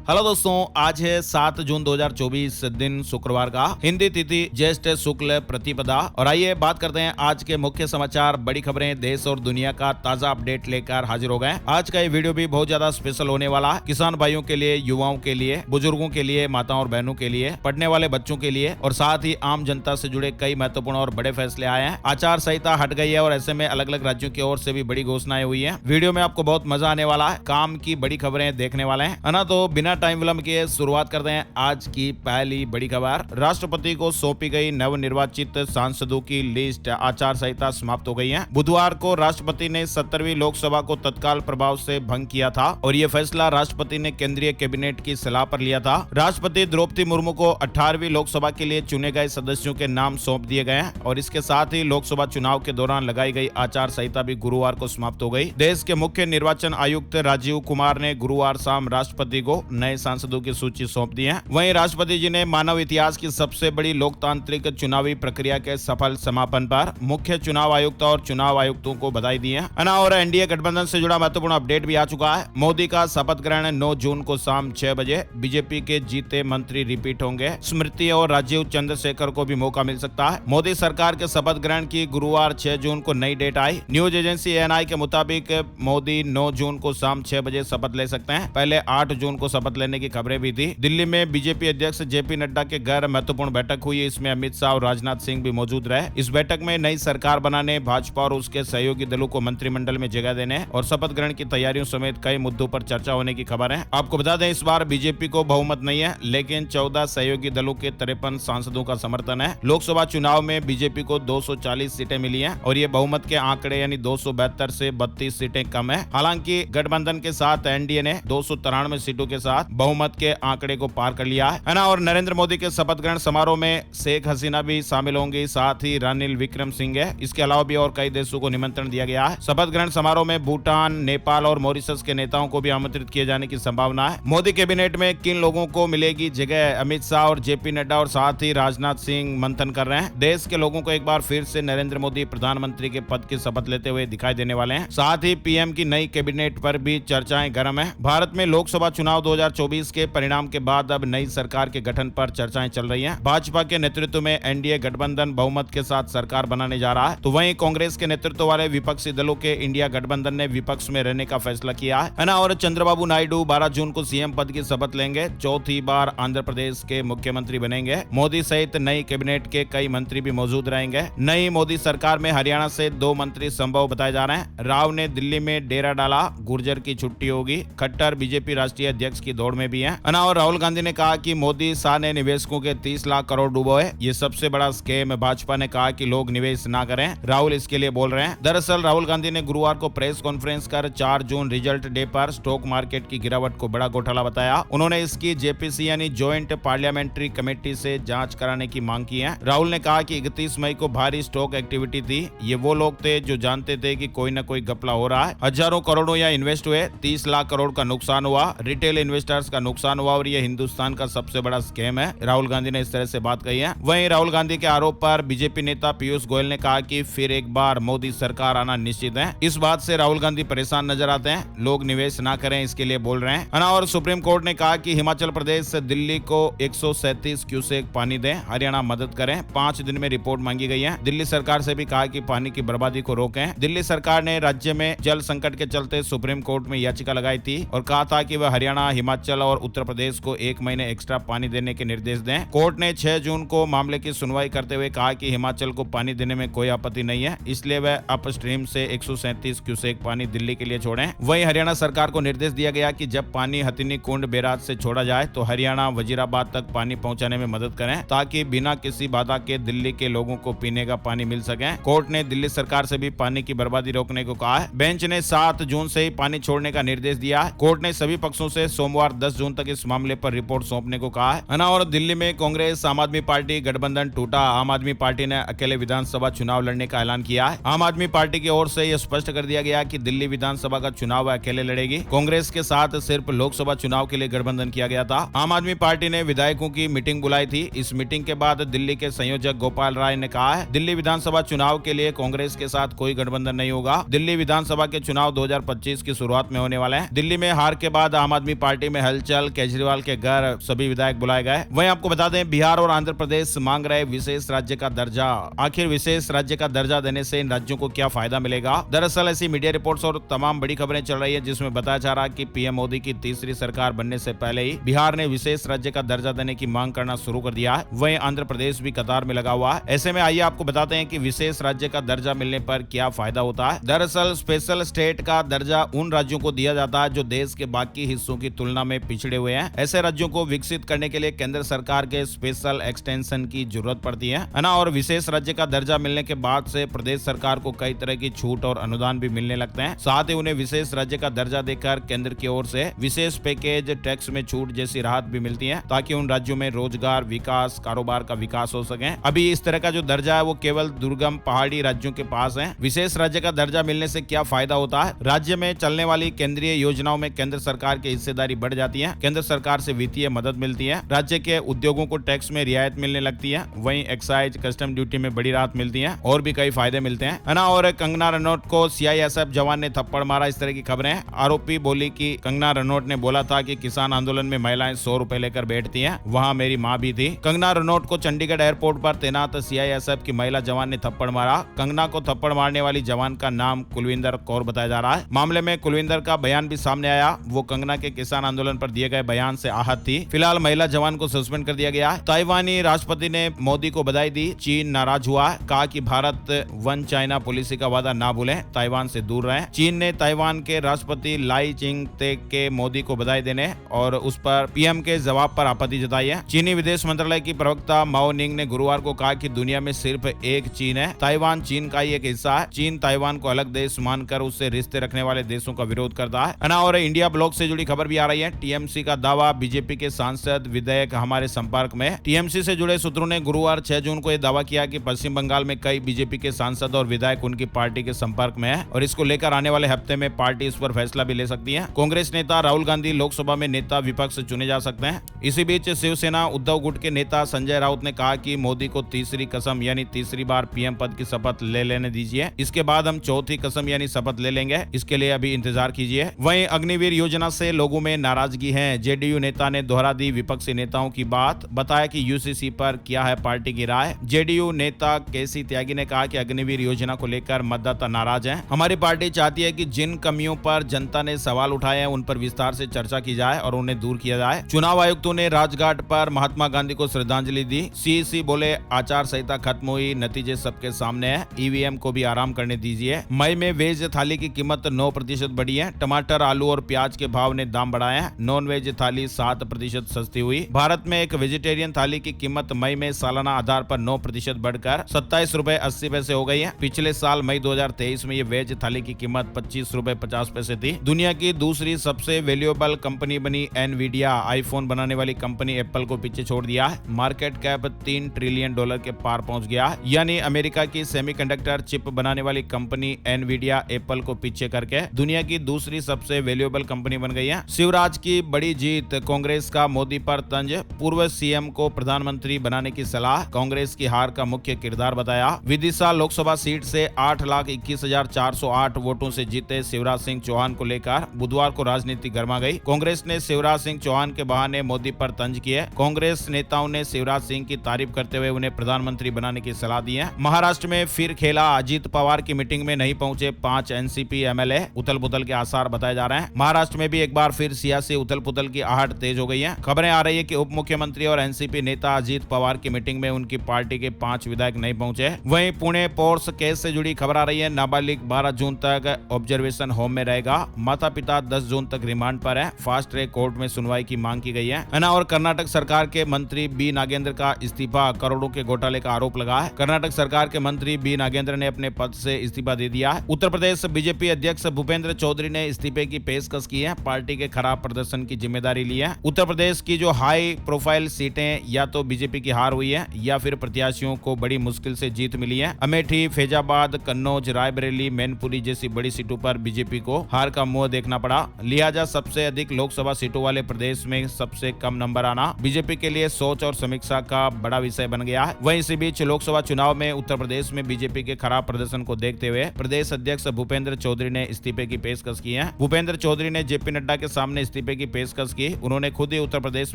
Hello दोस्तों, आज है 7 जून 2024 दिन शुक्रवार का। हिंदी तिथि ज्येष्ठ शुक्ल प्रतिपदा। और आइए बात करते हैं आज के मुख्य समाचार, बड़ी खबरें, देश और दुनिया का ताजा अपडेट लेकर हाजिर हो गए। आज का ये वीडियो भी बहुत ज्यादा स्पेशल होने वाला है। किसान भाइयों के लिए, युवाओं के लिए, बुजुर्गों के लिए, माताओं और बहनों के लिए, पढ़ने वाले बच्चों के लिए और साथ ही आम जनता से जुड़े कई महत्वपूर्ण और बड़े फैसले आए हैं। आचार संहिता हट गई है और ऐसे में अलग अलग राज्यों की ओर से भी बड़ी घोषणाएं हुई है। वीडियो में आपको बहुत मजा आने वाला है, काम की बड़ी खबरें देखने वाले हैं, है ना। तो बिना टाइम विलंब किए शुरुआत करते हैं आज की पहली बड़ी खबर। राष्ट्रपति को सौंपी गई नवनिर्वाचित सांसदों की लिस्ट। आचार संहिता समाप्त हो गई है। बुधवार को राष्ट्रपति ने 17वीं लोकसभा को तत्काल प्रभाव से भंग किया था और यह फैसला राष्ट्रपति ने केंद्रीय कैबिनेट की सलाह पर लिया था। राष्ट्रपति द्रौपदी मुर्मू को 18वीं लोकसभा के लिए चुने गए सदस्यों के नाम सौंप दिए गए हैं और इसके साथ ही लोकसभा चुनाव के दौरान लगाई गई आचार संहिता भी गुरुवार को समाप्त हो गई। देश के मुख्य निर्वाचन आयुक्त राजीव कुमार ने गुरुवार शाम राष्ट्रपति को नए सांसदों की सूची सौंप दी है। वहीं राष्ट्रपति जी ने मानव इतिहास की सबसे बड़ी लोकतांत्रिक चुनावी प्रक्रिया के सफल समापन पर मुख्य चुनाव आयुक्त और चुनाव आयुक्तों को बधाई दी है। और एनडीए गठबंधन से जुड़ा महत्वपूर्ण अपडेट भी आ चुका है। मोदी का शपथ ग्रहण 9 जून को शाम 6 बजे। बीजेपी के जीते मंत्री रिपीट होंगे। स्मृति और राजीव चंद्रशेखर को भी मौका मिल सकता है। मोदी सरकार के शपथ ग्रहण की गुरुवार 6 जून को नई डेट आई। न्यूज एजेंसी एएनआई के मुताबिक मोदी 9 जून को शाम 6 बजे शपथ ले सकते हैं। पहले 8 जून को शपथ लेने की खबरें भी थी। दिल्ली में बीजेपी अध्यक्ष जेपी नड्डा के घर महत्वपूर्ण बैठक हुई। इसमें अमित शाह और राजनाथ सिंह भी मौजूद रहे। इस बैठक में नई सरकार बनाने, भाजपा और उसके सहयोगी दलों को मंत्रिमंडल में जगह देने और शपथ ग्रहण की तैयारियों समेत कई मुद्दों पर चर्चा होने की खबर है। आपको बता दें, इस बार बीजेपी को बहुमत नहीं है, लेकिन 14 सहयोगी दलों के 53 सांसदों का समर्थन है। लोकसभा चुनाव में बीजेपी को 240 सीटें मिली हैं और ये बहुमत के आंकड़े यानी 272 से 32 सीटें कम है। हालांकि गठबंधन के साथ एनडीए ने 293 सीटों के साथ बहुमत के आंकड़े को पार कर लिया है ना। और नरेंद्र मोदी के शपथ ग्रहण समारोह में शेख हसीना भी शामिल होंगी, साथ ही रानिल विक्रमसिंघे। इसके अलावा भी और कई देशों को निमंत्रण दिया गया है। शपथ ग्रहण समारोह में भूटान, नेपाल और मॉरिशस के नेताओं को भी आमंत्रित किए जाने की संभावना है। मोदी कैबिनेट में किन लोगों को मिलेगी जगह, अमित शाह और जेपी नड्डा और साथ ही राजनाथ सिंह मंथन कर रहे हैं। देश के लोगों को एक बार फिर से नरेंद्र मोदी प्रधानमंत्री के पद की शपथ लेते हुए दिखाई देने वाले हैं। साथ ही पीएम की नई कैबिनेट पर भी चर्चाएं गर्म है। भारत में लोकसभा चुनाव 2024 के परिणाम के बाद अब नई सरकार के गठन पर चर्चाएं चल रही हैं। भाजपा के नेतृत्व में एनडीए गठबंधन बहुमत के साथ सरकार बनाने जा रहा है, तो वहीं कांग्रेस के नेतृत्व वाले विपक्षी दलों के इंडिया गठबंधन ने विपक्ष में रहने का फैसला किया है ना। और चंद्रबाबू नायडू 12 जून को सीएम पद की शपथ लेंगे। चौथी बार आंध्र प्रदेश के मुख्यमंत्री बनेंगे। मोदी सहित नई कैबिनेट के कई मंत्री भी मौजूद रहेंगे। नई मोदी सरकार में हरियाणा से 2 मंत्री संभव बताए जा रहे हैं। राव ने दिल्ली में डेरा डाला, गुर्जर की छुट्टी होगी। खट्टर बीजेपी राष्ट्रीय अध्यक्ष की दौड़ में भी है ना। और राहुल गांधी ने कहा कि मोदी शाह ने निवेशकों के 30 लाख करोड़ डूबोए। ये सबसे बड़ा स्कैम है। भाजपा ने कहा कि लोग निवेश ना करें। राहुल इसके लिए बोल रहे हैं। दरअसल राहुल गांधी ने गुरुवार को प्रेस कॉन्फ्रेंस कर 4 जून रिजल्ट डे पर स्टॉक मार्केट की गिरावट को बड़ा घोटाला बताया। उन्होंने इसकी जेपीसी यानी ज्वाइंट पार्लियामेंट्री कमेटी से जांच कराने की मांग की है। राहुल ने कहा कि 31 मई को भारी स्टॉक एक्टिविटी थी। ये वो लोग थे जो जानते थे कि कोई न कोई घपला हो रहा है। हजारों करोड़ों यहाँ इन्वेस्ट हुए, 30 लाख करोड़ का नुकसान हुआ, रिटेल इन्वेस्टर्स का नुकसान हुआ और ये हिंदुस्तान का सबसे बड़ा स्कैम है। राहुल गांधी ने इस तरह से बात कही है। वहीं राहुल गांधी के आरोप पर बीजेपी नेता पीयूष गोयल ने कहा कि फिर एक बार मोदी सरकार आना निश्चित है। इस बात से राहुल गांधी परेशान नजर आते हैं। लोग निवेश ना करें इसके लिए बोल रहे हैं। और सुप्रीम कोर्ट ने कहा कि हिमाचल प्रदेश से दिल्ली को 137 क्यूसेक पानी दें, हरियाणा मदद करें। 5 दिन में रिपोर्ट मांगी गई है। दिल्ली सरकार से भी कहा कि पानी की बर्बादी को रोकें। दिल्ली सरकार ने राज्य में जल संकट के चलते सुप्रीम कोर्ट में याचिका लगाई थी और कहा था कि वह हरियाणा, हिमाचल और उत्तर प्रदेश को 1 महीने एक्स्ट्रा पानी देने के निर्देश दें। कोर्ट ने 6 जून को मामले की सुनवाई करते हुए कहा कि हिमाचल को पानी देने में कोई आपत्ति नहीं है, इसलिए वह अपस्ट्रीम से 137 क्यूसेक पानी दिल्ली के लिए छोड़ें। वहीं हरियाणा सरकार को निर्देश दिया गया कि जब पानी हथिनी कुंड बैराज से छोड़ा जाए तो हरियाणा वजीराबाद तक पानी पहुंचाने में मदद करें, ताकि बिना किसी बाधा के दिल्ली के लोगों को पीने का पानी मिल सके। कोर्ट ने दिल्ली सरकार से भी पानी की बर्बादी रोकने को कहा है। बेंच ने 7 जून से ही पानी छोड़ने का निर्देश दिया है। कोर्ट ने सभी पक्षों से सोमवार 10 जून तक इस मामले पर रिपोर्ट सौंपने को कहा है ना। और दिल्ली में कांग्रेस आम आदमी पार्टी गठबंधन टूटा। आम आदमी पार्टी ने अकेले विधानसभा चुनाव लड़ने का ऐलान किया है। आम आदमी पार्टी की ओर से यह स्पष्ट कर दिया गया कि दिल्ली विधानसभा का चुनाव अकेले लड़ेगी। कांग्रेस के साथ सिर्फ लोकसभा चुनाव के लिए गठबंधन किया गया था। आम आदमी पार्टी ने विधायकों की मीटिंग बुलाई थी। इस मीटिंग के बाद दिल्ली के संयोजक गोपाल राय ने कहा है, दिल्ली विधानसभा चुनाव के लिए कांग्रेस के साथ कोई गठबंधन नहीं होगा। दिल्ली विधानसभा के चुनाव 2025 की शुरुआत में होने वाले हैं। दिल्ली में हार के बाद आम आदमी पार्टी में हलचल, केजरीवाल के घर सभी विधायक बुलाए गए। वहीं आपको बता दें, बिहार और आंध्र प्रदेश मांग रहे विशेष राज्य का दर्जा। आखिर विशेष राज्य का दर्जा देने से इन राज्यों को क्या फायदा मिलेगा? दरअसल ऐसी मीडिया रिपोर्ट्स और तमाम बड़ी खबरें चल रही है जिसमें बताया जा रहा है कि पीएम मोदी की तीसरी सरकार बनने से पहले ही बिहार ने विशेष राज्य का दर्जा देने की मांग करना शुरू कर दिया है। वहीं आंध्र प्रदेश भी कतार में लगा हुआ है। ऐसे में आइए आपको बताते हैं कि विशेष राज्य का दर्जा मिलने पर क्या फायदा होता है। दरअसल स्पेशल स्टेट का दर्जा उन राज्यों को दिया जाता है जो देश के बाकी हिस्सों की तुलना में पिछड़े हुए हैं। ऐसे राज्यों को विकसित करने के लिए केंद्र सरकार के स्पेशल एक्सटेंशन की जरूरत पड़ती है ना। और विशेष राज्य का दर्जा मिलने के बाद से प्रदेश सरकार को कई तरह की छूट और अनुदान भी मिलने लगते हैं। साथ ही उन्हें विशेष राज्य का दर्जा देकर केंद्र की ओर से विशेष पैकेज, टैक्स में छूट जैसी राहत भी मिलती है ताकि उन राज्यों में रोजगार, विकास, कारोबार का विकास हो सके। अभी इस तरह का जो दर्जा है वो केवल दुर्गम पहाड़ी राज्यों के पास है। विशेष राज्य का दर्जा मिलने से क्या फायदा होता है? राज्य में चलने वाली केंद्रीय योजनाओं में केंद्र सरकार की हिस्सेदारी बढ़ जाती है। केंद्र सरकार से वित्तीय मदद मिलती है। राज्य के उद्योगों को टैक्स में रियायत मिलने लगती है। वहीं एक्साइज, कस्टम ड्यूटी में बड़ी राहत मिलती है और भी कई फायदे मिलते हैं, है ना। और कंगना रनौत को सीआईएसएफ जवान ने थप्पड़ मारा, इस तरह की खबरें। आरोपी बोली कि कंगना रनौत ने बोला था कि किसान आंदोलन में महिलाएं 100 रुपए लेकर बैठती हैं, वहां मेरी मां भी थी। कंगना रनौत को चंडीगढ़ एयरपोर्ट पर तैनात सीआईएसएफ की महिला जवान ने थप्पड़ मारा। कंगना को थप्पड़ मारने वाली जवान का नाम कुलविंदर कौर बताया जा रहा है। मामले में कुलविंदर का बयान भी सामने आया। वो कंगना के किसान आंदोलन पर दिए गए बयान से आहत थी। फिलहाल महिला जवान को सस्पेंड कर दिया गया है। ताइवानी राष्ट्रपति ने मोदी को बधाई दी। चीन नाराज हुआ, कहा कि भारत वन चाइना पॉलिसी का वादा ना भूलें, ताइवान से दूर रहें। चीन ने ताइवान के राष्ट्रपति लाई चिंग-ते के मोदी को बधाई देने और उस पर पीएम के जवाब पर आपत्ति जताई है। चीनी विदेश मंत्रालय की प्रवक्ता माओ निंग ने गुरुवार को कहा कि दुनिया में सिर्फ एक चीन है, ताइवान चीन का ही एक हिस्सा है। चीन ताइवान को अलग देश मानकर उससे रिश्ते रखने वाले देशों का विरोध करता है ना। और इंडिया ब्लॉक से जुड़ी खबर भी आ रही है। टीएमसी का दावा, बीजेपी के सांसद विधायक हमारे संपर्क में। टीएमसी से जुड़े सूत्रों ने गुरुवार 6 जून को यह दावा किया कि पश्चिम बंगाल में कई बीजेपी के सांसद और विधायक उनकी पार्टी के संपर्क में है और इसको लेकर आने वाले हफ्ते में पार्टी इस पर फैसला भी ले सकती है। कांग्रेस नेता राहुल गांधी लोकसभा में नेता विपक्ष चुने जा सकते हैं। इसी बीच शिवसेना उद्धव गुट के नेता संजय राउत ने कहा कि मोदी को तीसरी कसम यानी तीसरी बार पीएम पद की शपथ ले लेने दीजिए, इसके बाद हम चौथी कसम यानी शपथ ले लेंगे, इसके लिए अभी इंतजार कीजिए। वहीं अग्निवीर योजना से लोगों में नाराजगी है। जेडीयू नेता ने दोहरा दी विपक्षी नेताओं की बात, बताया कि यूसीसी पर क्या है पार्टी की राय। जेडीयू नेता केसी त्यागी ने कहा कि अग्निवीर योजना को लेकर मतदाता नाराज हैं। हमारी पार्टी चाहती है कि जिन कमियों पर जनता ने सवाल उठाए हैं उन पर विस्तार से चर्चा की जाए और उन्हें दूर किया जाए। चुनाव आयुक्तों ने राजघाट पर महात्मा गांधी को श्रद्धांजलि दी। सीईसी बोले आचार संहिता खत्म हुई, नतीजे सबके सामने है, ईवीएम को भी आराम करने दीजिए। मई में वेज थाली की कीमत 9% बढ़ी है। टमाटर, आलू और प्याज के भाव ने दाम बढ़ाए हैं। नॉन वेज थाली 7% सस्ती हुई। भारत में एक वेजिटेरियन थाली की कीमत मई में सालाना आधार पर 9% बढ़कर 27 रुपए 80 पैसे हो गई है। पिछले साल मई 2023 में ये वेज थाली की कीमत 25 रुपए 50 पैसे थी। दुनिया की दूसरी सबसे वैल्यूएबल कंपनी बनी एनवीडिया। आईफोन बनाने वाली कंपनी एप्पल को पीछे छोड़ दिया है। मार्केट कैप $3 ट्रिलियन के पार पहुंच गया, यानी अमेरिका की सेमीकंडक्टर चिप बनाने वाली कंपनी एनवीडिया एप्पल को पीछे करके दुनिया की दूसरी सबसे वैल्यूएबल कंपनी बन गई है। शिवराज की बड़ी जीत, कांग्रेस का मोदी पर तंज, पूर्व सीएम को प्रधानमंत्री बनाने की सलाह, कांग्रेस की हार का मुख्य किरदार बताया। विदिशा लोकसभा सीट से 8,21,408 वोटों से जीते शिवराज सिंह चौहान को लेकर बुधवार को राजनीति गर्मा गई। कांग्रेस ने शिवराज सिंह चौहान के बहाने मोदी पर तंज किए। कांग्रेस नेताओं ने शिवराज सिंह की तारीफ करते हुए उन्हें प्रधानमंत्री बनाने की सलाह दी है। महाराष्ट्र में फिर खेला, अजीत पवार की मीटिंग में नहीं पहुंचे 5 एनसीपी एमएलए, उथल पुथल के आसार बताए जा रहे हैं। महाराष्ट्र में भी एक बार फिर सियासी उथल पुथल की आहट तेज हो गई है। खबरें आ रही है कि उप मुख्यमंत्री और एनसीपी नेता अजीत पवार की मीटिंग में उनकी पार्टी के 5 विधायक नहीं पहुंचे। वहीं पुणे पोर्स केस से जुड़ी खबर आ रही है। नाबालिग 12 जून तक ऑब्जर्वेशन होम में रहेगा। माता पिता 10 जून तक रिमांड पर है। फास्ट ट्रैक कोर्ट में सुनवाई की मांग की गई है ना। और कर्नाटक सरकार के मंत्री बी नागेंद्र का इस्तीफा, करोड़ों के घोटाले का आरोप लगा है। कर्नाटक सरकार के मंत्री बी नागेंद्र ने अपने पद से इस्तीफा दे दिया है। उत्तर प्रदेश बीजेपी अध्यक्ष भूपेंद्र चौधरी ने इस्तीफे की पेशकश की है। पार्टी के खराब प्रदर्शन की जिम्मेदारी ली है। उत्तर प्रदेश की जो हाई प्रोफाइल सीटें या तो बीजेपी की हार हुई है या फिर प्रत्याशियों को बड़ी मुश्किल से जीत मिली है। अमेठी, फैजाबाद, कन्नौज, रायबरेली, मैनपुरी जैसी बड़ी सीटों पर बीजेपी को हार का मुंह देखना पड़ा। लिहाजा सबसे अधिक लोकसभा सीटों वाले प्रदेश में सबसे कम नंबर आना बीजेपी के लिए सोच और समीक्षा का बड़ा विषय बन गया है। वहीं इसी बीच लोकसभा चुनाव में उत्तर प्रदेश में बीजेपी के खराब प्रदर्शन को देखते हुए प्रदेश अध्यक्ष भूपेंद्र चौधरी ने इस्तीफे की पेशकश की है। भूपेंद्र चौधरी ने जेपी नड्डा के सामने इस्तीफे इस्तीफे की पेशकश की। उन्होंने खुद ही उत्तर प्रदेश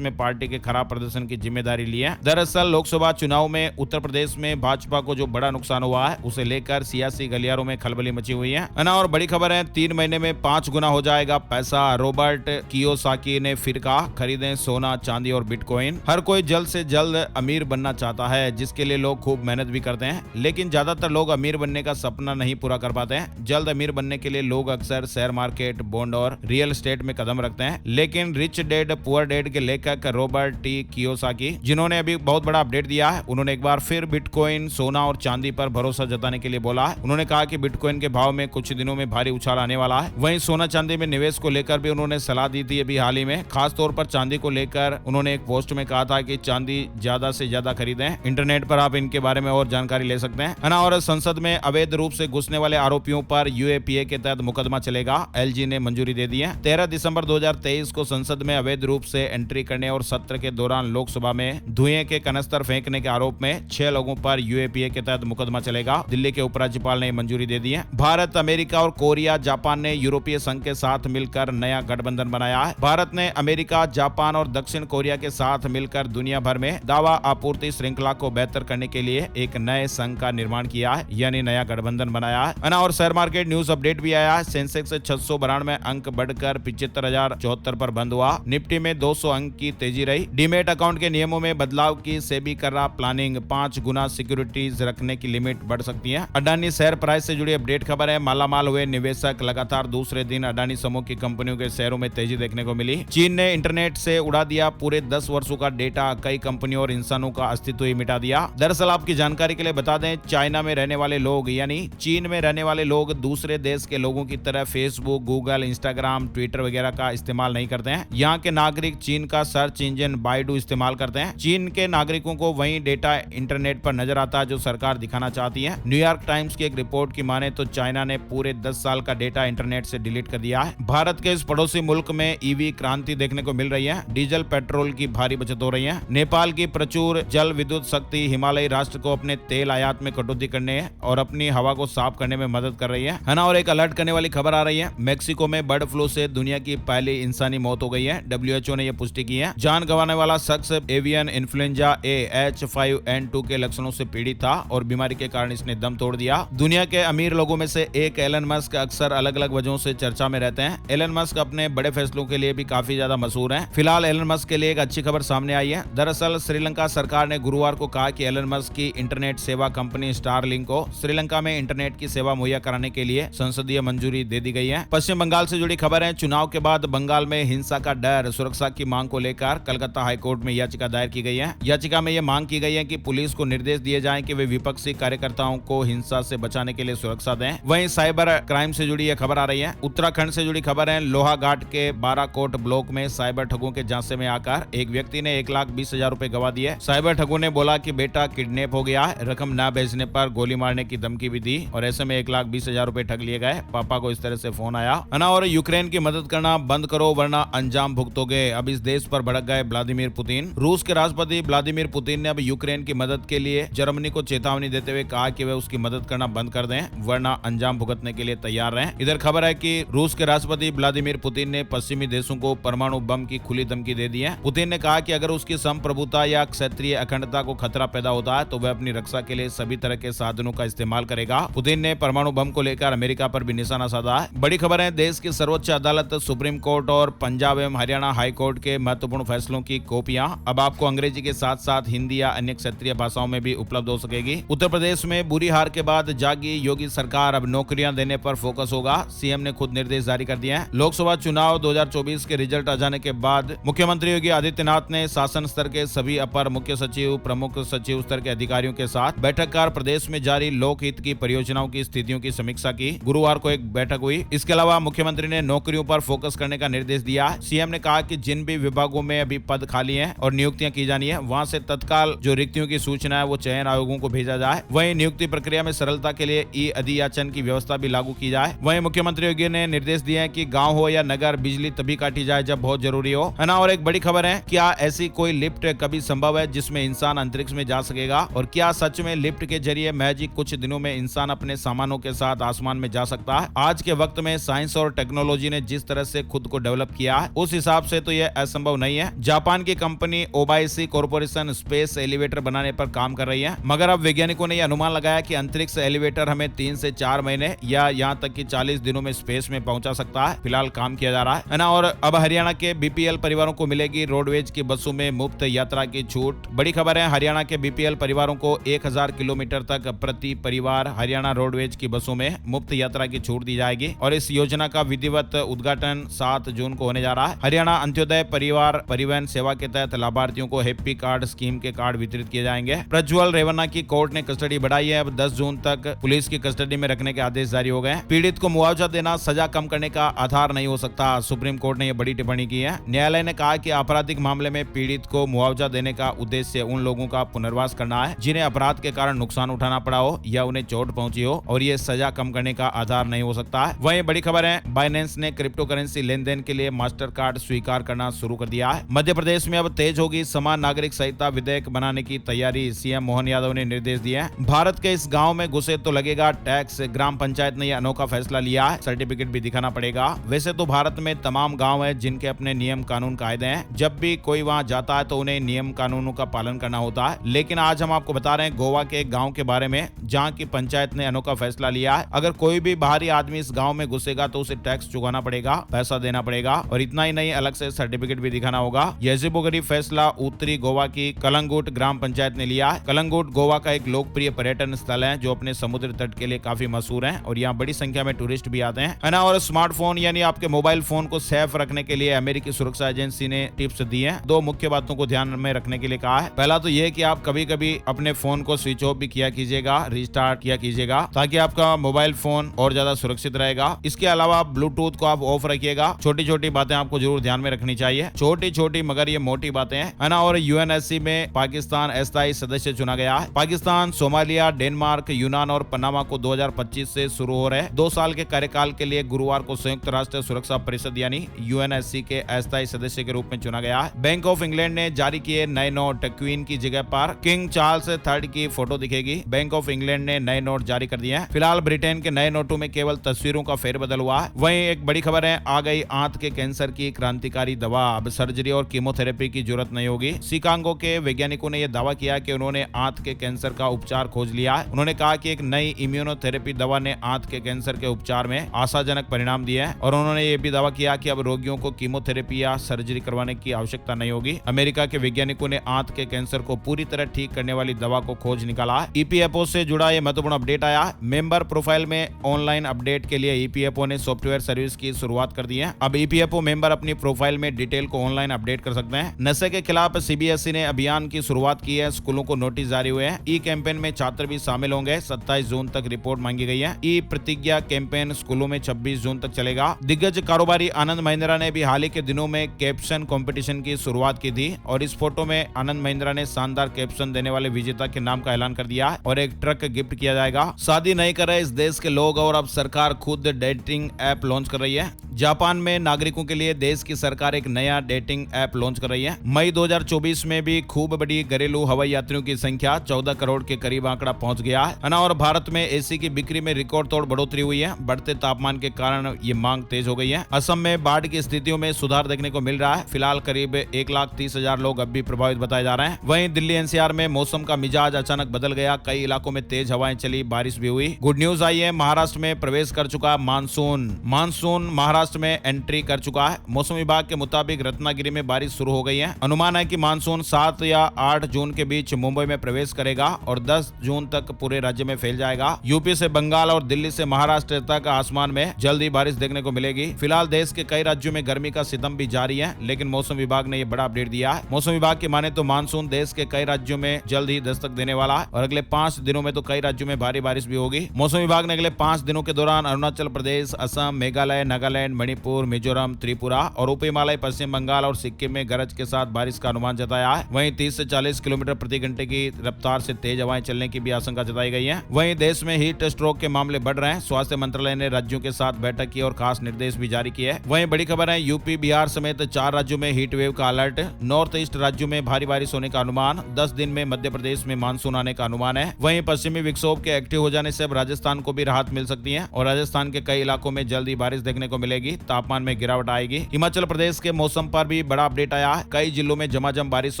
में पार्टी के खराब प्रदर्शन की जिम्मेदारी ली है। दरअसल लोकसभा चुनाव में उत्तर प्रदेश में भाजपा को जो बड़ा नुकसान हुआ है उसे लेकर सियासी गलियारों में खलबली मची हुई है ना। और बड़ी खबर है, 3 महीने में 5 गुना हो जाएगा पैसा। रॉबर्ट कियोसाकी ने फिर कहा, खरीदें सोना चांदी और बिटकॉइन। हर कोई जल्द से जल्द अमीर बनना चाहता है, जिसके लिए लोग खूब मेहनत भी करते हैं, लेकिन ज्यादातर लोग अमीर बनने का सपना नहीं पूरा कर पाते हैं। जल्द अमीर बनने के लिए लोग अक्सर शेयर मार्केट, बॉन्ड और रियल एस्टेट में कदम रखते हैं। लेकिन रिच डैड पुअर डैड के लेखक रॉबर्ट टी कियोसाकी, जिन्होंने अभी बहुत बड़ा अपडेट दिया है, उन्होंने एक बार फिर बिटकॉइन, सोना और चांदी पर भरोसा जताने के लिए बोला है। उन्होंने कहा कि बिटकॉइन के भाव में कुछ दिनों में भारी उछाल आने वाला है। वहीं सोना चांदी में निवेश को लेकर भी उन्होंने सलाह दी थी अभी हाल ही में। खास तौर पर चांदी को लेकर उन्होंने एक पोस्ट में कहा था कि चांदी ज्यादा से ज्यादा खरीदें। इंटरनेट पर आप इनके बारे में और जानकारी ले सकते हैं ना। और संसद में अवैध रूप से घुसने वाले आरोपियों पर यूएपीए के तहत मुकदमा चलेगा। एलजी ने मंजूरी दे दी है। 13 दिसंबर 2023 को संसद में अवैध रूप से एंट्री करने और सत्र के दौरान लोकसभा में धुएं के कनस्तर फेंकने के आरोप में 6 लोगों पर यूएपीए के तहत मुकदमा चलेगा। दिल्ली के उपराज्यपाल ने मंजूरी दे दी है। भारत, अमेरिका और कोरिया, जापान ने यूरोपीय संघ के साथ मिलकर नया गठबंधन बनाया है। भारत ने अमेरिका, जापान और दक्षिण कोरिया के साथ मिलकर दुनिया भर में दवा आपूर्ति श्रृंखला को बेहतर करने के लिए एक नए संघ का निर्माण किया है, यानी नया गठबंधन बनाया है। और शेयर मार्केट न्यूज अपडेट भी आया है। सेंसेक्स 692 अंक बढ़कर 75,074 पर बंद हुआ। निफ्टी में 200 अंक की तेजी रही। डीमेट अकाउंट के नियमों में बदलाव की सेबी कर रहा प्लानिंग। 5 गुना सिक्योरिटीज रखने की लिमिट बढ़ सकती है। अडानी शेयर प्राइस से जुड़ी अपडेट खबर है। मालामाल हुए निवेशक, लगातार दूसरे दिन अडानी समूह की कंपनियों के शेयरों में तेजी देखने को मिली। चीन ने इंटरनेट से उड़ा दिया पूरे 10 वर्षों का डेटा। कई कंपनियों और इंसानों का अस्तित्व ही मिटा दिया। दरअसल आपकी जानकारी के लिए बता दें, चाइना में रहने वाले लोग यानी चीन में रहने वाले लोग दूसरे देश के लोगों की तरह फेसबुक, गूगल, इंस्टाग्राम, ट्विटर वगैरह का इस्तेमाल नहीं करते हैं। यहाँ के नागरिक चीन का सर्च इंजन बाइडू इस्तेमाल करते हैं। चीन के नागरिकों को वही डेटा इंटरनेट पर नजर आता है जो सरकार दिखाना चाहती है। न्यूयॉर्क टाइम्स की एक रिपोर्ट की माने तो चाइना ने पूरे 10 साल का डेटा इंटरनेट से डिलीट कर दिया है। भारत के इस पड़ोसी मुल्क में ईवी क्रांति देखने को मिल रही है। डीजल पेट्रोल की भारी बचत हो रही है। नेपाल की प्रचुर जल विद्युत शक्ति हिमालयी राष्ट्र को अपने तेल आयात में कटौती करने और अपनी हवा को साफ करने में मदद कर रही है ना। और एक अलर्ट करने वाली खबर आ रही है। मेक्सिको में बर्ड फ्लू से दुनिया की पहली इंसानी मौत हो गई है। WHO ने यह पुष्टि की है। जान गंवाने वाला शख्स एवियन इन्फ्लुएंजा A H5N2 के लक्षणों से पीड़ित था और बीमारी के कारण इसने दम तोड़ दिया। दुनिया के अमीर लोगों में से एक एलन मस्क अक्सर अलग अलग वजहों से चर्चा में रहते हैं। एलन मस्क अपने बड़े फैसलों के लिए भी काफी ज्यादा मशहूर हैं। फिलहाल एलन मस्क के लिए एक अच्छी खबर सामने आई है। दरअसल श्रीलंका सरकार ने गुरुवार को कहा कि एलन मस्क की इंटरनेट सेवा कंपनी स्टारलिंक को श्रीलंका में इंटरनेट की सेवा मुहैया कराने के लिए संसदीय मंजूरी दे दी गई है। पश्चिम बंगाल से जुड़ी खबर है। चुनाव के बाद बंगाल में हिंसा का डर, सुरक्षा की मांग को लेकर कलकत्ता हाईकोर्ट में याचिका दायर की गई है। याचिका में यह मांग की गई है कि पुलिस को निर्देश दिए जाएं कि वे विपक्षी कार्यकर्ताओं को हिंसा से बचाने के लिए सुरक्षा दें। वहीं साइबर क्राइम से जुड़ी यह खबर आ रही है। उत्तराखंड से जुड़ी खबर है। लोहाघाट के बाराकोट ब्लॉक में साइबर ठगों के झांसे में आकर एक व्यक्ति ने 1,20,000 रुपए गवा दिए। साइबर ठगों ने बोला कि बेटा किडनैप हो गया है, रकम न भेजने पर गोली मारने की धमकी भी दी और ऐसे में 1,20,000 रुपए ठग लिए गए। पापा को इस तरह से फोन आया ना। और यूक्रेन की मदद करना बंद करो वरना अंजाम भुगतोगे। अब इस देश पर भड़क गए व्लादिमीर पुतिन। रूस के राष्ट्रपति व्लादिमीर पुतिन ने अब यूक्रेन की मदद के लिए जर्मनी को चेतावनी देते हुए कहा कि वे उसकी मदद करना बंद कर दें वरना अंजाम भुगतने के लिए तैयार रहें। इधर खबर है कि रूस के राष्ट्रपति व्लादिमीर पुतिन ने पश्चिमी देशों को परमाणु बम की खुली धमकी दे दी है। पुतिन ने कहा कि अगर उसकी संप्रभुता या क्षेत्रीय अखंडता को खतरा पैदा होता है तो वह अपनी रक्षा के लिए सभी तरह के साधनों का इस्तेमाल करेगा। पुतिन ने परमाणु बम को लेकर अमेरिका पर भी निशाना साधा है। बड़ी खबर है। देश की सर्वोच्च अदालत, सुप्रीम कोर्ट और पंजाब एवं हरियाणा हाई कोर्ट के महत्वपूर्ण फैसलों की कॉपियां अब आपको अंग्रेजी के साथ साथ हिंदी या अन्य क्षेत्रीय भाषाओं में भी उपलब्ध हो सकेगी। उत्तर प्रदेश में बुरी हार के बाद जागी योगी सरकार, अब नौकरियां देने पर फोकस होगा। सीएम ने खुद निर्देश जारी कर दिए हैं। लोकसभा चुनाव 2024 के रिजल्ट आ जाने के बाद मुख्यमंत्री योगी आदित्यनाथ ने शासन स्तर के सभी अपर मुख्य सचिव, प्रमुख सचिव स्तर के अधिकारियों के साथ बैठक कर प्रदेश में जारी लोकहित की परियोजनाओं की स्थितियों की समीक्षा की। गुरुवार को एक बैठक हुई। इसके अलावा मुख्यमंत्री ने नौकरियों पर फोकस करने का निर्देश दिया। सीएम ने कहा कि जिन भी विभागों में अभी पद खाली हैं और नियुक्तियां की जानी है वहां से तत्काल जो रिक्तियों की सूचना है वो चयन आयोगों को भेजा जाए। वहीं नियुक्ति प्रक्रिया में सरलता के लिए ई अधियाचन की व्यवस्था भी लागू की जाए। वहीं मुख्यमंत्री योगी ने निर्देश दिए हैं कि गांव हो या नगर, बिजली तभी काटी जाए जब बहुत जरूरी हो, है ना। और एक बड़ी खबर है, क्या ऐसी कोई लिफ्ट कभी संभव है जिसमें इंसान अंतरिक्ष में जा सकेगा? और क्या सच में लिफ्ट के जरिए मैजिक कुछ दिनों में इंसान अपने सामानों के साथ आसमान में जा सकता है? आज के वक्त में साइंस और टेक्नोलॉजी ने जिस तरह से खुद को डेवलप किया है, उस हिसाब से तो यह असंभव नहीं है। जापान की कंपनी ओबाइसी कॉर्पोरेशन स्पेस एलिवेटर बनाने पर काम कर रही है, मगर अब वैज्ञानिकों ने यह अनुमान लगाया कि अंतरिक्ष एलिवेटर हमें 3 से 4 महीने या यहाँ तक कि 40 दिनों में स्पेस में पहुंचा सकता है। फिलहाल काम किया जा रहा है ना। और अब हरियाणा के बीपीएल परिवारों को मिलेगी रोडवेज की बसों में मुफ्त यात्रा की छूट। बड़ी खबर है, हरियाणा के बीपीएल परिवारों को 1000 किलोमीटर तक प्रति परिवार हरियाणा रोडवेज की बसों में मुफ्त यात्रा की छूट दी जाएगी और इस योजना का विधिवत उद्घाटन 7 जून को होने जा रहा है। हरियाणा अंत्योदय परिवार परिवहन सेवा के तहत लाभार्थियों को हैप्पी कार्ड स्कीम के कार्ड वितरित किए जाएंगे। प्रज्वल रेवन्ना की कोर्ट ने कस्टडी बढ़ाई है, अब 10 जून तक पुलिस की कस्टडी में रखने के आदेश जारी हो गए। पीड़ित को मुआवजा देना सजा कम करने का आधार नहीं हो सकता, सुप्रीम कोर्ट ने यह बड़ी टिप्पणी की है। न्यायालय ने कहा कि आपराधिक मामले में पीड़ित को मुआवजा देने का उद्देश्य उन लोगों का पुनर्वास करना है जिन्हें अपराध के कारण नुकसान उठाना पड़ा हो या उन्हें चोट पहुंची हो, और ये सजा कम करने का आधार नहीं हो सकता है। वहीं बड़ी खबर है, बाइनेंस ने क्रिप्टो करेंसी लेन देन के लिए मास्टर कार्ड स्वीकार करना शुरू कर दिया है। मध्य प्रदेश में अब तेज होगी समान नागरिक संहिता विधेयक बनाने की तैयारी, सीएम मोहन यादव ने निर्देश दिए हैं। भारत के इस गाँव में घुसे तो लगेगा टैक्स, ग्राम पंचायत ने यह अनोखा फैसला लिया है, सर्टिफिकेट भी दिखाना पड़ेगा। वैसे तो भारत में तमाम गाँव है जिनके अपने नियम कानून कायदे हैं, जब भी कोई वहाँ जाता है तो उन्हें नियम कानूनों का पालन करना होता है। लेकिन आज हम आपको बता रहे हैं गोवा के एक गांव के बारे में जहां की पंचायत ने अनोखा फैसला लिया है। अगर कोई भी बाहरी आदमी इस गांव में घुसेगा तो उसे टैक्स चुकाना पड़ेगा, पैसा देना पड़ेगा, और इतना ही नहीं अलग से सर्टिफिकेट भी दिखाना होगा। यह अजीबोगरीब फैसला उत्तरी गोवा की कलंगुट ग्राम पंचायत ने लिया है। कलंगुट गोवा का एक लोकप्रिय पर्यटन स्थल है जो अपने समुद्र तट के लिए काफी मशहूर है और यहाँ बड़ी संख्या में टूरिस्ट भी आते हैं, है ना। और स्मार्टफोन यानी आपके मोबाइल फोन को सेफ रखने के लिए अमेरिकी सुरक्षा एजेंसी ने टिप्स दी है। 2 मुख्य बातों को ध्यान में रखने के लिए कहा है। पहला तो यह कि आप कभी कभी अपने फोन को स्विच ऑफ भी किया कीजिएगा, रिस्टार्ट किया कीजिएगा, ताकि आपका मोबाइल फोन और ज्यादा सुरक्षित रहेगा। इसके अलावा ब्लूटूथ को आप ऑफ रखिएगा। छोटी छोटी बातें आपको जरूर ध्यान में रखनी चाहिए, छोटी छोटी मगर ये मोटी बातें हैं, है ना। और यूएनएससी में पाकिस्तान अस्थायी सदस्य चुना गया है। पाकिस्तान, सोमालिया, डेनमार्क, यूनान और पनामा को 2025 से शुरू हो रहे 2 साल के कार्यकाल के लिए गुरुवार को संयुक्त राष्ट्र सुरक्षा परिषद यानी यूएनएससी के अस्थायी सदस्य के रूप में चुना गया है। बैंक ऑफ इंग्लैंड ने जारी किए नए नोट, क्वीन की जगह पर किंग चार्ल्स III की फोटो दिखेगी। बैंक ऑफ इंग्लैंड ने नए नोट जारी कर दिए हैं। फिलहाल ब्रिटेन के नए नोटों में केवल तस्वीरों का फेरबदल हुआ है। वहीं एक बड़ी खबर है, आ गई आंत के कैंसर की क्रांतिकारी दवा, अब सर्जरी और कीमोथेरेपी की जरूरत नहीं होगी। शिकागो के वैज्ञानिकों ने यह दावा किया कि उन्होंने आंत के कैंसर का उपचार खोज लिया है। उन्होंने कहा कि एक नई इम्यूनोथेरेपी दवा ने आंत के कैंसर के उपचार में आशाजनक परिणाम दिए हैं और उन्होंने ये भी दावा किया कि अब रोगियों को कीमोथेरेपी या सर्जरी करवाने की आवश्यकता नहीं होगी। अमेरिका के वैज्ञानिकों ने आंत के कैंसर को पूरी तरह ठीक करने वाली दवा को खोज निकाला है। ईपीएफओ से जुड़ा यह महत्वपूर्ण अपडेट आया। मेंबर प्रोफाइल में ऑनलाइन अपडेट के लिए ईपीएफओ ने सॉफ्टवेयर सर्विस की शुरुआत कर दी है। अब ईपीएफओ मेंबर अपनी प्रोफाइल में डिटेल को ऑनलाइन अपडेट कर सकते हैं। नशे के खिलाफ सीबीएसई ने अभियान की शुरुआत की है, स्कूलों को नोटिस जारी हुए हैं। ई कैंपेन में छात्र भी शामिल होंगे, 27 जून तक रिपोर्ट मांगी गई है। ई प्रतिज्ञा कैंपेन स्कूलों में 26 जून तक चलेगा। दिग्गज कारोबारी आनंद महिंद्रा ने भी हाल ही के दिनों में कैप्शन कंपटीशन की शुरुआत की थी और इस फोटो में आनंद महिंद्रा ने शानदार कैप्शन देने वाले विजेता के नाम का ऐलान कर दिया और एक ट्रक गिफ्ट किया जाएगा। शादी नहीं कर रहे इस देश के लोग और अब सरकार खुद डेटिंग ऐप लॉन्च कर रही है। जापान में नागरिकों के लिए देश की सरकार एक नया डेटिंग ऐप लॉन्च कर रही है। मई 2024 में भी खूब बड़ी घरेलू हवाई यात्रियों की संख्या 14 करोड़ के करीब आंकड़ा पहुंच गया है ना। और भारत में एसी की बिक्री में रिकॉर्ड तोड़ बढ़ोतरी हुई है। बढ़ते तापमान के कारण ये मांग तेज हो गई है। असम में बाढ़ की स्थितियों में सुधार देखने को मिल रहा है। फिलहाल करीब 1,30,000 लोग अब भी प्रभावित बताए जा रहे हैं। वहीं दिल्ली एनसीआर में मौसम का मिजाज अचानक बदल गया, कई इलाकों में तेज हवाएं चली, बारिश भी हुई। गुड न्यूज आई है, महाराष्ट्र में प्रवेश कर चुका मानसून महाराष्ट्र में एंट्री कर चुका है। मौसम विभाग के मुताबिक रत्नागिरी में बारिश शुरू हो गई है। अनुमान है कि मानसून 7 या 8 जून के बीच मुंबई में प्रवेश करेगा और 10 जून तक पूरे राज्य में फैल जाएगा। यूपी से बंगाल और दिल्ली से महाराष्ट्र तक आसमान में जल्दी बारिश देखने को मिलेगी। फिलहाल देश के कई राज्यों में गर्मी का सितम भी जारी है, लेकिन मौसम विभाग ने यह बड़ा अपडेट दिया है। मौसम विभाग की माने तो मानसून देश के कई राज्यों में जल्द ही दस्तक देने वाला है और अगले 5 दिनों में तो कई राज्यों में भारी बारिश भी होगी। मौसम विभाग ने अगले 5 दिनों के दौरान अरुणाचल प्रदेश, असम, मेघालय, नागालैंड, मणिपुर, मिजोरम, त्रिपुरा और उप हिमालय, पश्चिम बंगाल और सिक्किम में गरज के साथ बारिश का अनुमान जताया है। वहीं 30 से 40 किलोमीटर प्रति घंटे की रफ्तार से तेज हवाएं चलने की भी आशंका जताई गई है। वहीं देश में हीट स्ट्रोक के मामले बढ़ रहे हैं। स्वास्थ्य मंत्रालय ने राज्यों के साथ बैठक की और खास निर्देश भी जारी किए। वहीं बड़ी खबर है, यूपी, बिहार समेत 4 राज्यों में हीट वेव का अलर्ट। नॉर्थ ईस्ट राज्यों में भारी बारिश होने का अनुमान। 10 दिन में मध्य प्रदेश में मानसून आने का अनुमान है। वहीं पश्चिमी विक्षोभ के एक्टिव हो जाने से अब राजस्थान को भी राहत मिल सकती है और राजस्थान के कई इलाकों में जल्दी बारिश देखने को मिलेगी। बढ़ेगी, तापमान में गिरावट आएगी। हिमाचल प्रदेश के मौसम पर भी बड़ा अपडेट आया है। कई जिलों में झमाझम बारिश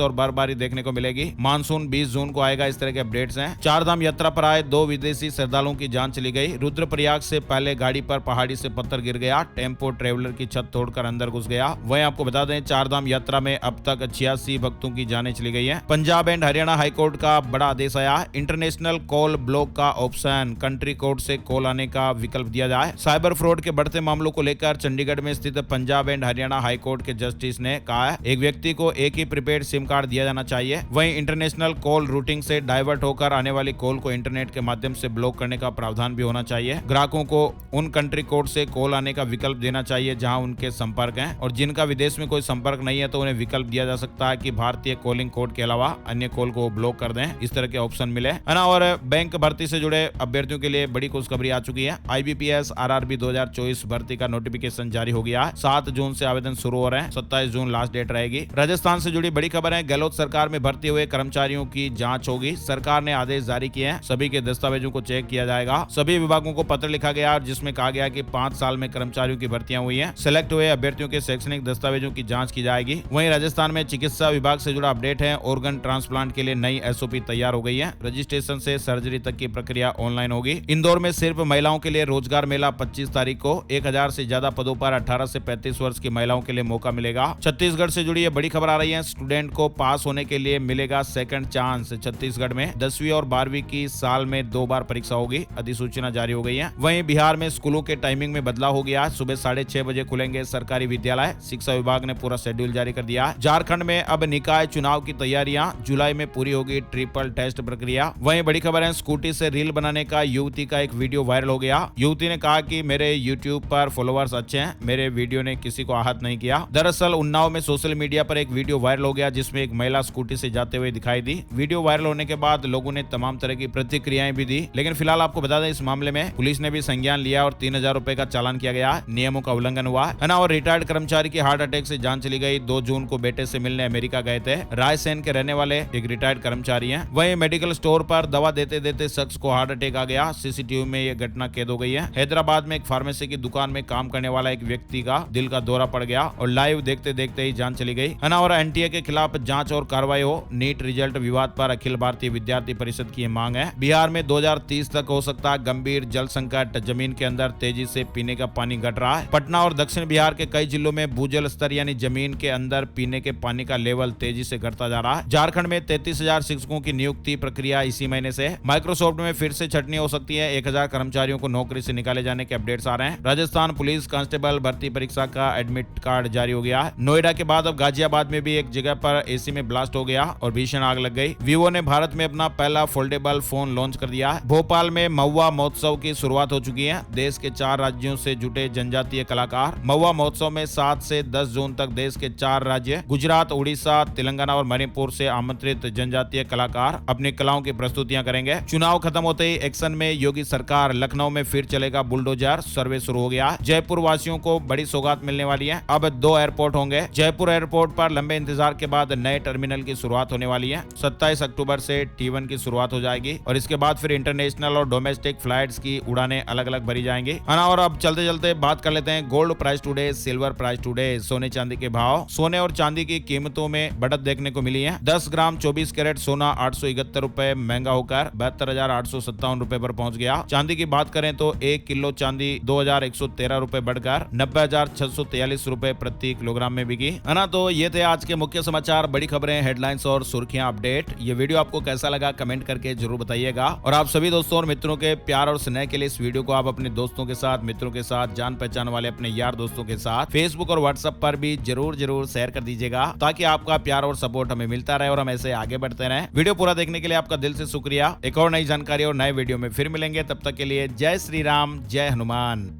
और बर्फबारी देखने को मिलेगी। मानसून 20 जून को आएगा, इस तरह के अपडेट्स हैं। चार धाम यात्रा पर आए 2 विदेशी श्रद्धालुओं की जान चली गई। रुद्रप्रयाग से पहले गाड़ी पर पहाड़ी से पत्थर गिर गया, टेम्पो ट्रेवलर की छत तोड़कर अंदर घुस गया। वहीं आपको बता दें, चार धाम यात्रा में अब तक 86 भक्तों की जानें चली गई है। पंजाब एंड हरियाणा हाईकोर्ट का बड़ा आदेश आया। इंटरनेशनल कॉल ब्लॉक का ऑप्शन कंट्री कोड से कॉल आने का विकल्प दिया जाए। साइबर फ्रॉड के बढ़ते मामलों को लेकर चंडीगढ़ में स्थित पंजाब एंड हरियाणा हाईकोर्ट के जस्टिस ने कहा है, एक व्यक्ति को एक ही प्रीपेड सिम कार्ड दिया जाना चाहिए। वहीं इंटरनेशनल कॉल रूटिंग से डाइवर्ट होकर आने वाली कॉल को इंटरनेट के माध्यम से ब्लॉक करने का प्रावधान भी होना चाहिए। ग्राहकों को उन कंट्री कोड से कॉल आने का विकल्प देना चाहिए जहां उनके संपर्क हैं, और जिनका विदेश में कोई संपर्क नहीं है तो उन्हें विकल्प दिया जा सकता है कि भारतीय कॉलिंग कोड के अलावा अन्य कॉल को ब्लॉक कर दें। इस तरह के ऑप्शन मिले है ना। और बैंक भर्ती से जुड़े अभ्यर्थियों के लिए बड़ी खुशखबरी आ चुकी है। IBPS RRB 2024 भर्ती का नोटिफिकेशन जारी हो गया है। 7 जून से आवेदन शुरू हो रहे हैं, 27 जून लास्ट डेट रहेगी। राजस्थान से जुड़ी बड़ी खबर है। गहलोत सरकार में भर्ती हुए कर्मचारियों की जांच होगी। सरकार ने आदेश जारी किए हैं, सभी के दस्तावेजों को चेक किया जाएगा। सभी विभागों को पत्र लिखा गया जिसमें कहा गया कि 5 साल में कर्मचारियों की भर्तियां हुई हैं। सिलेक्ट हुए अभ्यर्थियों के शैक्षणिक दस्तावेजों की जांच की जाएगी। वहीं राजस्थान में चिकित्सा विभाग से जुड़ा अपडेट है। ऑर्गन ट्रांसप्लांट के लिए नई SOP तैयार हो गई है। रजिस्ट्रेशन से सर्जरी तक की प्रक्रिया ऑनलाइन होगी। इंदौर में सिर्फ महिलाओं के लिए रोजगार मेला 25 तारीख को। 1000 से ज्यादा पदों पर 18 से 35 वर्ष की महिलाओं के लिए मौका मिलेगा। छत्तीसगढ़ से जुड़ी ये बड़ी खबर आ रही है। स्टूडेंट को पास होने के लिए मिलेगा सेकंड चांस। छत्तीसगढ़ में 10वीं और 12वीं की साल में 2 बार परीक्षा होगी। अधिसूचना जारी हो गई है। वहीं बिहार में स्कूलों के टाइमिंग में बदलाव हो गया। सुबह 6:30 बजे खुलेंगे सरकारी विद्यालय। शिक्षा विभाग ने पूरा शेड्यूल जारी कर दिया। झारखंड में अब निकाय चुनाव की तैयारियां, जुलाई में पूरी होगी ट्रिपल टेस्ट प्रक्रिया। वहीं बड़ी खबर है, स्कूटी से रील बनाने का युवती का एक वीडियो वायरल हो गया। युवती ने कहा कि मेरे YouTube पर फॉलोअर्स अच्छे हैं, मेरे वीडियो ने किसी को आहत नहीं किया। दरअसल उन्नाव में सोशल मीडिया पर एक वीडियो वायरल हो गया जिसमें एक महिला स्कूटी से जाते हुए दिखाई दी। वीडियो वायरल होने के बाद लोगों ने तमाम तरह की प्रतिक्रियाएं भी दी, लेकिन फिलहाल आपको बता दें, इस मामले में पुलिस ने भी संज्ञान लिया और 3000 रुपए का चालान किया गया। नियमों का उल्लंघन हुआ है ना। और रिटायर्ड कर्मचारी की हार्ट अटैक से जान चली गई। 2 जून को बेटे से मिलने अमेरिका गए थे। रायसेन के रहने वाले एक रिटायर्ड कर्मचारी हैं। वहीं मेडिकल स्टोर पर दवा देते देते शख्स को हार्ट अटैक आ गया। CCTV में यह घटना कैद हो गई है। हैदराबाद में एक फार्मेसी की दुकान में काम करने वाला एक व्यक्ति का दिल का दौरा पड़ गया और लाइव देखते देखते ही जान चली गई है ना। और NTA के खिलाफ जांच और कार्रवाई हो। नीट रिजल्ट विवाद पर अखिल भारतीय विद्यार्थी परिषद की मांग है। बिहार में 2030 तक हो सकता है गंभीर जल संकट। जमीन के अंदर तेजी से पीने का पानी घट रहा है। पटना और दक्षिण बिहार के कई जिलों में भूजल स्तर यानी जमीन के अंदर पीने के पानी का लेवल तेजी से घटता जा रहा है। झारखंड में 33,000 शिक्षकों की नियुक्ति प्रक्रिया इसी महीने से। माइक्रोसॉफ्ट में फिर से छटनी हो सकती है। 1000 कर्मचारियों को नौकरी से निकाले जाने के अपडेट्स आ रहे हैं। राजस्थान पुलिस कांस्टेबल भर्ती परीक्षा का एडमिट कार्ड जारी हो गया है। नोएडा के बाद अब गाजियाबाद में भी एक जगह पर AC में ब्लास्ट हो गया और भीषण आग लग गई। Vivo ने भारत में अपना पहला फोल्डेबल फोन लॉन्च कर दिया है। भोपाल में महुआ महोत्सव की शुरुआत हो चुकी है। देश के 4 राज्यों से जुटे जनजातीय कलाकार महुआ महोत्सव में 7 से 10 जून तक देश के 4 राज्य गुजरात, उड़ीसा, तेलंगाना और मणिपुर से आमंत्रित जनजातीय कलाकार अपनी कलाओं की प्रस्तुतियां करेंगे। चुनाव खत्म होते ही एक्शन में योगी सरकार। लखनऊ में फिर चलेगा बुलडोजर। सर्वे शुरू हो गया। जयपुर वासियों को बड़ी सौगात मिलने वाली है। अब 2 एयरपोर्ट होंगे। जयपुर एयरपोर्ट पर लंबे इंतजार के बाद नए टर्मिनल की शुरुआत होने वाली है। 27 अक्टूबर से T1 की शुरुआत हो जाएगी और इसके बाद फिर इंटरनेशनल और डोमेस्टिक फ्लाइट्स की उड़ानें अलग अलग भरी जाएंगी, है ना। और अब चलते चलते बात कर लेते हैं gold price today, silver price today, सोने चांदी के भाव। सोने और चांदी की कीमतों में बढ़त देखने को मिली है। 10 ग्राम 24 कैरेट सोना 871 रुपए महंगा होकर 72,857 रुपए पर पहुंच गया। चांदी की बात करें तो 1 किलो चांदी 2,113 रुपए बढ़कर 90,643 रुपए प्रति किलोग्राम में बिकी, है ना। तो ये थे आज के मुख्य समाचार, बड़ी खबरें, हेडलाइंस और सुर्खियां अपडेट। ये वीडियो आपको कैसा लगा कमेंट करके जरूर बताइएगा। और आप सभी दोस्तों और मित्रों के प्यार और स्नेह के लिए इस वीडियो को आप अपने दोस्तों के साथ, मित्रों के साथ, जान पहचान वाले अपने यार दोस्तों के साथ फेसबुक और व्हाट्सएप पर भी जरूर शेयर कर दीजिएगा, ताकि आपका प्यार और सपोर्ट हमें मिलता रहे और हम ऐसे आगे बढ़ते रहें। वीडियो पूरा देखने के लिए आपका दिल से शुक्रिया। एक और नई जानकारी और नए वीडियो में फिर मिलेंगे। तब तक के लिए जय श्री राम, जय हनुमान।